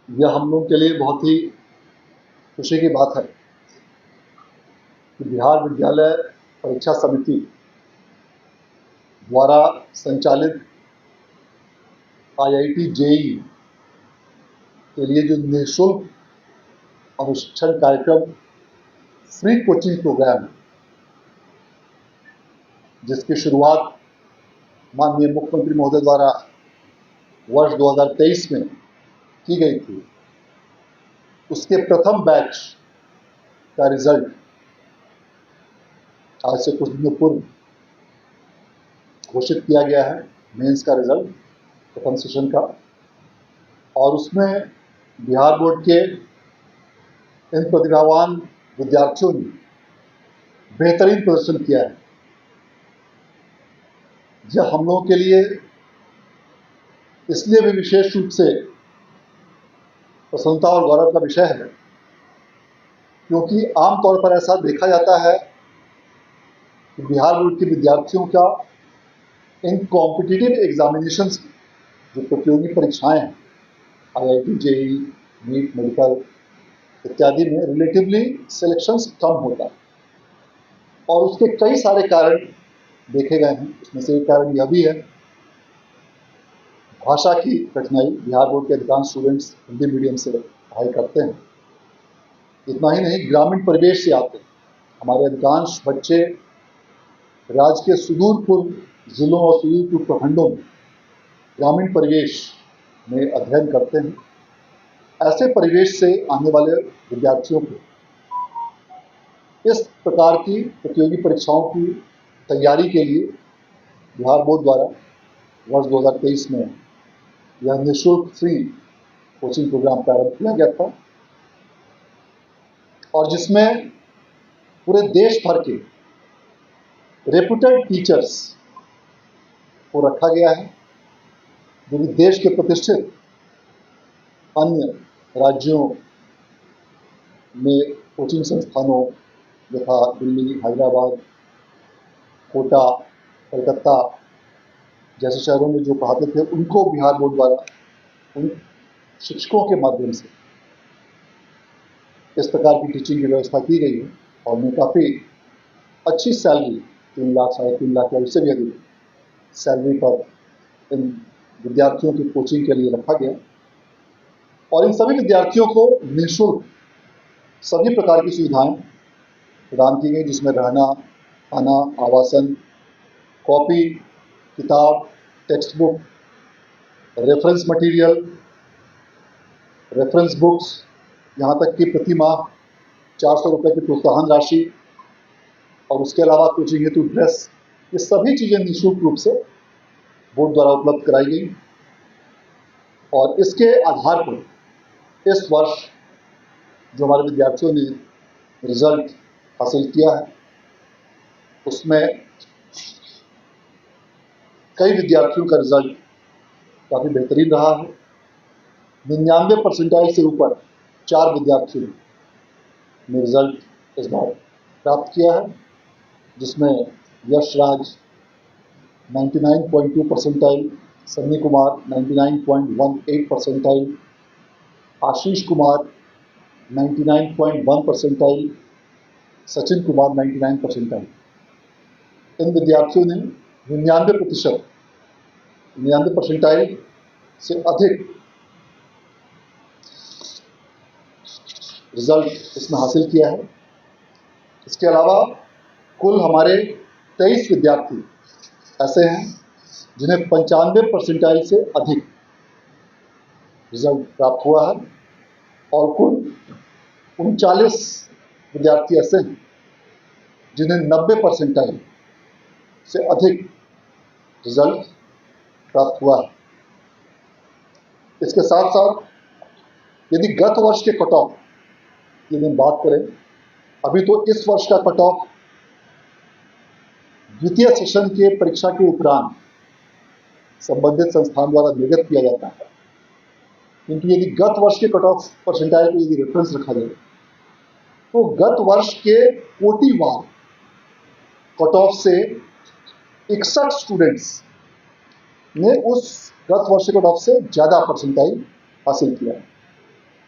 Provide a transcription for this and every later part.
यह हम लोग के लिए बहुत ही खुशी की बात है कि बिहार विद्यालय परीक्षा समिति द्वारा संचालित IIT JEE के लिए जो निःशुल्क अनुशिक्षण कार्यक्रम फ्री कोचिंग प्रोग्राम, जिसकी शुरुआत माननीय मुख्यमंत्री महोदय द्वारा वर्ष 2023 में की गई थी, उसके प्रथम बैच का रिजल्ट आज से कुछ दिनों पूर्व घोषित किया गया है। मेंस का रिजल्ट प्रथम सेशन का, और उसमें बिहार बोर्ड के इन प्रतिभावान विद्यार्थियों ने बेहतरीन प्रदर्शन किया है। यह हम लोगों के लिए इसलिए भी विशेष रूप से प्रसन्नता और गौरव का विषय है क्योंकि आमतौर पर ऐसा देखा जाता है कि बिहार बोर्ड के विद्यार्थियों का इन कॉम्पिटिटिव एग्जामिनेशंस, जो प्रतियोगी परीक्षाएं हैं, IIT JEE, नीट, मेडिकल इत्यादि में रिलेटिवली सिलेक्शंस कम होता है, और उसके कई सारे कारण देखे गए हैं। उसमें से एक कारण यह भी है भाषा की कठिनाई। बिहार बोर्ड के अधिकांश स्टूडेंट्स हिंदी मीडियम से पढ़ाई करते हैं। इतना ही नहीं, ग्रामीण परिवेश से आते हैं। हमारे अधिकांश बच्चे राज्य के सुदूर पूर्व जिलों और सुदूर पूर्व प्रखंडों में ग्रामीण परिवेश में अध्ययन करते हैं। ऐसे परिवेश से आने वाले विद्यार्थियों को इस प्रकार की प्रतियोगी परीक्षाओं की तैयारी के लिए बिहार बोर्ड द्वारा वर्ष 2023 में यह निःशुल्क फ्री कोचिंग प्रोग्राम प्रारंभ किया गया था, और जिसमें पूरे देश भर के रेप्यूटेड टीचर्स को रखा गया है, जो कि देश के प्रतिष्ठित अन्य राज्यों में कोचिंग संस्थानों यथा दिल्ली, हैदराबाद, कोटा, कलकत्ता जैसे शहरों में जो पढ़ाते थे, उनको बिहार बोर्ड द्वारा उन शिक्षकों के माध्यम से इस प्रकार की टीचिंग की व्यवस्था की गई है, और उन्हें काफ़ी अच्छी सैलरी, 3 लाख, 3.5 लाख या उससे भी अधिक सैलरी पर इन विद्यार्थियों की कोचिंग के लिए रखा गया। और इन सभी विद्यार्थियों को निःशुल्क सभी प्रकार की सुविधाएं प्रदान की गई, जिसमें रहना, खाना, आवासन, कॉपी, किताब, text book, reference material, reference books, यहाँ तक कि प्रति माह 400 रुपये की प्रोत्साहन राशि, और उसके अलावा कोचिंग हेतु ड्रेस, ये सभी चीज़ें निःशुल्क रूप से बोर्ड द्वारा उपलब्ध कराई गई। और इसके आधार पर इस वर्ष जो हमारे विद्यार्थियों ने रिजल्ट हासिल किया है, उसमें कई विद्यार्थियों का रिजल्ट काफ़ी बेहतरीन रहा है। 99% से ऊपर 4 विद्यार्थियों ने रिजल्ट इस बार प्राप्त किया है, जिसमें Yash Raj 99.2 percentile, Sunny Kumar 99.18 percentile, Ashish Kumar 99.1 percentile, Sachin Kumar 99 percentile. इन विद्यार्थियों ने 99 परसेंटाइल से अधिक रिजल्ट इसमें हासिल किया है। इसके अलावा कुल हमारे 23 विद्यार्थी ऐसे हैं जिन्हें 95 परसेंटाइल से अधिक रिजल्ट प्राप्त हुआ है, और कुल 39 विद्यार्थी ऐसे हैं जिन्हें 90 परसेंटाइल से अधिक रिजल्ट प्राप्त हुआ है। इसके साथ साथ यदि गत वर्ष के कट ऑफ की यदि बात करें, अभी तो इस वर्ष का कट ऑफ द्वितीय सेशन के परीक्षा के उपरांत संबंधित संस्थान द्वारा निर्गत किया जाता है, क्योंकि यदि गत वर्ष के कट ऑफ परसेंटाइल को यदि रेफरेंस रखा जाए तो गत वर्ष के कोटिवार कट ऑफ से 61 स्टूडेंट्स ने उस गत वर्ष के कट ऑफ से ज़्यादा परसेंटाइल हासिल किया।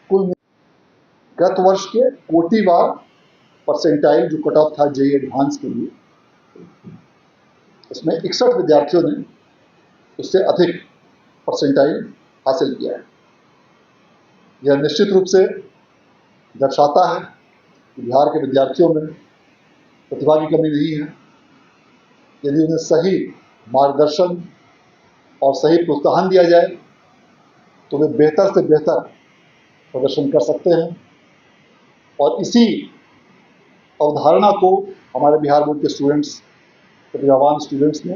कुल गत वर्ष के कोटिवार परसेंटाइल जो कट ऑफ था जेईई एडवांस के लिए, इसमें 61 विद्यार्थियों ने उससे अधिक परसेंटाइल हासिल किया है। यह निश्चित रूप से दर्शाता है कि बिहार के विद्यार्थियों में प्रतिभा की कमी नहीं है। यदि उन्हें सही मार्गदर्शन और सही प्रोत्साहन दिया जाए तो वे बेहतर से बेहतर प्रदर्शन कर सकते हैं, और इसी अवधारणा को हमारे बिहार बोर्ड के स्टूडेंट्स, प्रतिभावान स्टूडेंट्स ने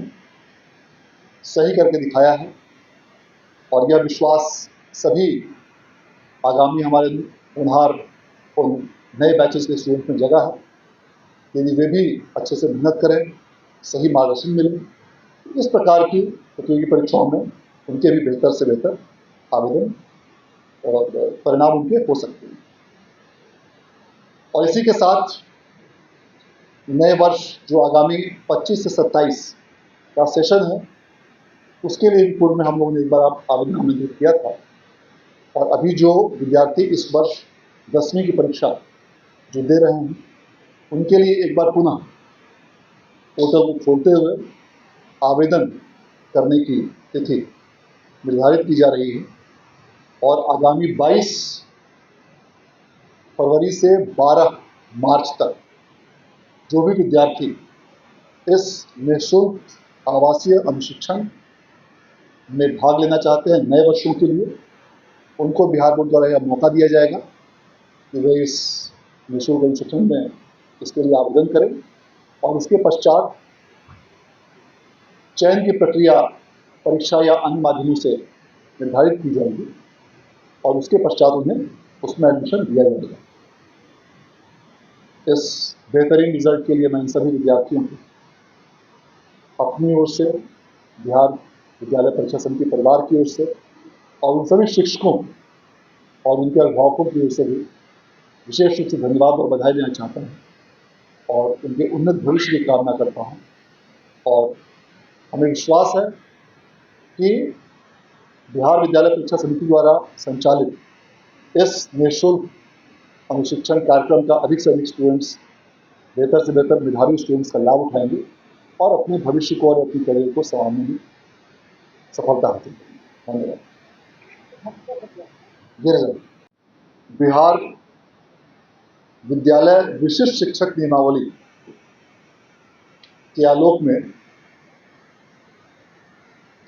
सही करके दिखाया है। और यह विश्वास सभी आगामी हमारे होनहार और नए बैचेस के स्टूडेंट्स में जगह है। यदि वे भी अच्छे से मेहनत करें, सही मार्गदर्शन मिले, इस प्रकार की प्रतियोगी परीक्षाओं में उनके भी बेहतर से बेहतर आवेदन और परिणाम उनके हो सकते हैं। और इसी के साथ नए वर्ष जो आगामी 25 से 27 का सेशन है, उसके लिए पूर्व में हम लोगों ने एक बार आवेदन आमंत्रित किया था, और अभी जो विद्यार्थी इस वर्ष 10वीं की परीक्षा जो दे रहे हैं, उनके लिए एक बार पुनः पोर्टल को खोलते हुए आवेदन करने की तिथि निर्धारित की जा रही है। और आगामी 22 फरवरी से 12 मार्च तक जो भी विद्यार्थी इस निःशुल्क आवासीय अनुशिक्षण में भाग लेना चाहते हैं नए वर्षों के लिए, उनको बिहार बोर्ड द्वारा यह मौका दिया जाएगा कि वे इस निःशुल्क अनुशिक्षण में इसके लिए आवेदन करें। और उसके पश्चात चयन की प्रक्रिया परीक्षा या अन्य माध्यमों से निर्धारित की जाएगी, और उसके पश्चात उन्हें उसमें एडमिशन दिया जाएगा। इस बेहतरीन रिजल्ट के लिए मैं इन सभी विद्यार्थियों को अपनी ओर से, बिहार विद्यालय परीक्षा समिति परिवार की ओर से, और उन सभी शिक्षकों और उनके अभिभावकों की ओर से भी विशेष रूप से धन्यवाद और बधाई देना चाहता हूँ, और उनके उन्नत भविष्य की कामना करता हूँ। और हमें विश्वास है कि बिहार विद्यालय परीक्षा समिति द्वारा संचालित इस निःशुल्क अनुशिक्षण कार्यक्रम का अधिक से अधिक स्टूडेंट्स, बेहतर से बेहतर मेधावी स्टूडेंट्स का लाभ उठाएंगे और अपने भविष्य को और अपनी करियर को संवारने में सफलता हासिल करेंगे। धन्यवाद। बिहार विद्यालय विशिष्ट शिक्षक नियमावली के आलोक में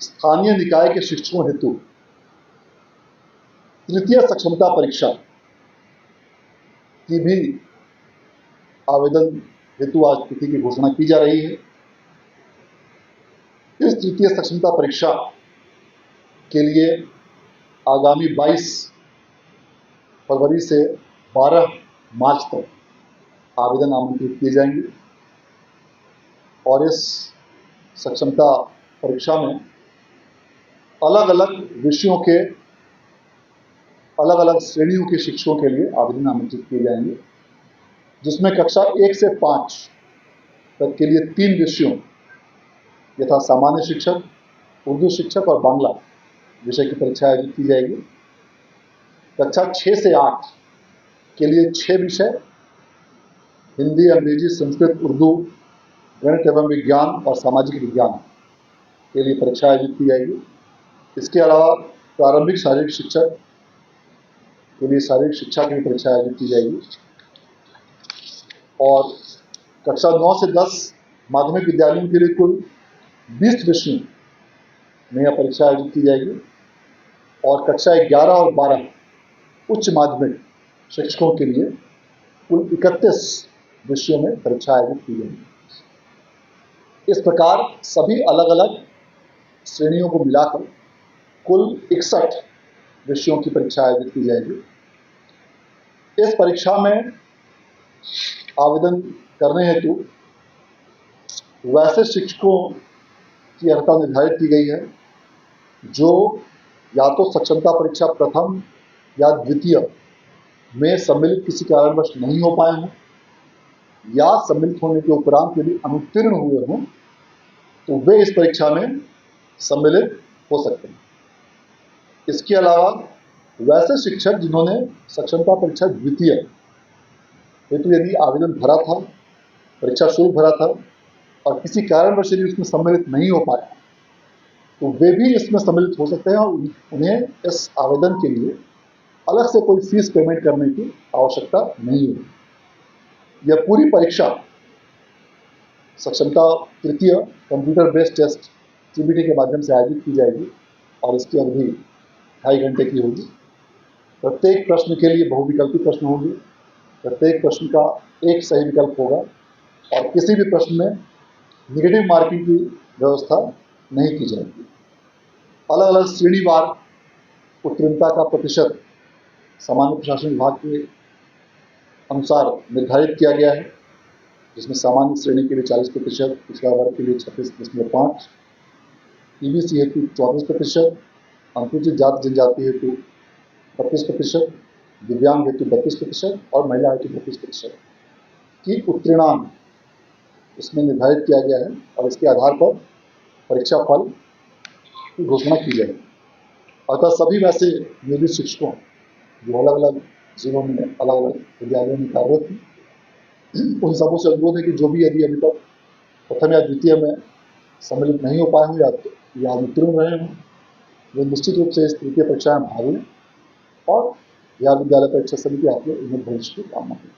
स्थानीय निकाय के शिक्षकों हेतु तृतीय सक्षमता परीक्षा की भी आवेदन हेतु आज तिथि की घोषणा की जा रही है। इस तृतीय सक्षमता परीक्षा के लिए आगामी 22 फरवरी से 12 मार्च तक आवेदन आमंत्रित किए जाएंगे, और इस सक्षमता परीक्षा में अलग अलग विषयों के अलग अलग श्रेणियों के शिक्षकों के लिए आवेदन आमंत्रित किए जाएंगे, जिसमें कक्षा 1 से 5 तक के लिए 3 विषयों यथा सामान्य शिक्षक, उर्दू शिक्षक और बांग्ला विषय की परीक्षा आयोजित की जाएगी। कक्षा 6 से 8 के लिए 6 विषय हिंदी, अंग्रेजी, संस्कृत, उर्दू, गणित एवं विज्ञान और सामाजिक विज्ञान के लिए परीक्षा आयोजित की जाएगी। इसके अलावा प्रारंभिक शारीरिक शिक्षक के लिए शारीरिक शिक्षा की परीक्षा आयोजित की जाएगी, और कक्षा 9 से 10 माध्यमिक विद्यालयों के लिए कुल 20 विषयों में यह परीक्षा आयोजित की जाएगी, और कक्षा 11 और 12 उच्च माध्यमिक शिक्षकों के लिए कुल 31 विषयों में परीक्षा आयोजित की जाएगी। इस प्रकार सभी अलग अलग श्रेणियों को मिलाकर कुल 61 विषयों की परीक्षा आयोजित की जाएगी। इस परीक्षा में आवेदन करने हेतु वैसे शिक्षकों की अर्हता निर्धारित की गई है जो या तो सक्षमता परीक्षा प्रथम या द्वितीय में सम्मिलित किसी कारणवश नहीं हो पाए हों या सम्मिलित होने के उपरांत यदि अनुत्तीर्ण हुए हों तो वे इस परीक्षा में सम्मिलित हो सकते हैं। इसके अलावा वैसे शिक्षक जिन्होंने सक्षमता परीक्षा द्वितीय हेतु यदि आवेदन भरा था, परीक्षा शुल्क भरा था और किसी कारणवश यदि उसमें सम्मिलित नहीं हो पाए तो वे भी इसमें सम्मिलित हो सकते हैं और उन्हें इस आवेदन के लिए अलग से कोई फीस पेमेंट करने की आवश्यकता नहीं होगी। यह पूरी परीक्षा सक्षमता तृतीय कंप्यूटर बेस्ड टेस्ट CBT के माध्यम से आयोजित की जाएगी और इसकी अवधि 2.5 घंटे की होगी। प्रत्येक प्रश्न के लिए बहुविकल्पी प्रश्न होंगे। प्रत्येक प्रश्न का एक सही विकल्प होगा और किसी भी प्रश्न में नेगेटिव मार्किंग की व्यवस्था नहीं की जाएगी। अलग अलग श्रेणीवार उत्तीर्णता का प्रतिशत सामान्य प्रशासन विभाग के अनुसार निर्धारित किया गया है, जिसमें सामान्य श्रेणी के लिए 40%, पिछड़ा वर्ग के लिए 36.5%, EBC हेतु 34%, अनुसूचित जाति जनजाति हेतु 32%, दिव्यांग हेतु 32% और महिला हेतु 32% की उत्तीर्णांक इसमें निर्धारित किया गया है और इसके आधार पर परीक्षा फल की घोषणा की जाएगी। अतः सभी वैसे नियोजित शिक्षकों जो अलग अलग जिलों में अलग अलग विद्यालयों में कार्यरत हैं उन सबों से अनुरोध है कि जो भी यदि अभी तक प्रथम या द्वितीय में सम्मिलित नहीं हो पाए हों या उत्तीर्ण रहे हों वे निश्चित रूप से इस तृतीय परीक्षा में भाग लें और बिहार विद्यालय परीक्षा समिति आपके उन्हें भविष्य की कामना करें।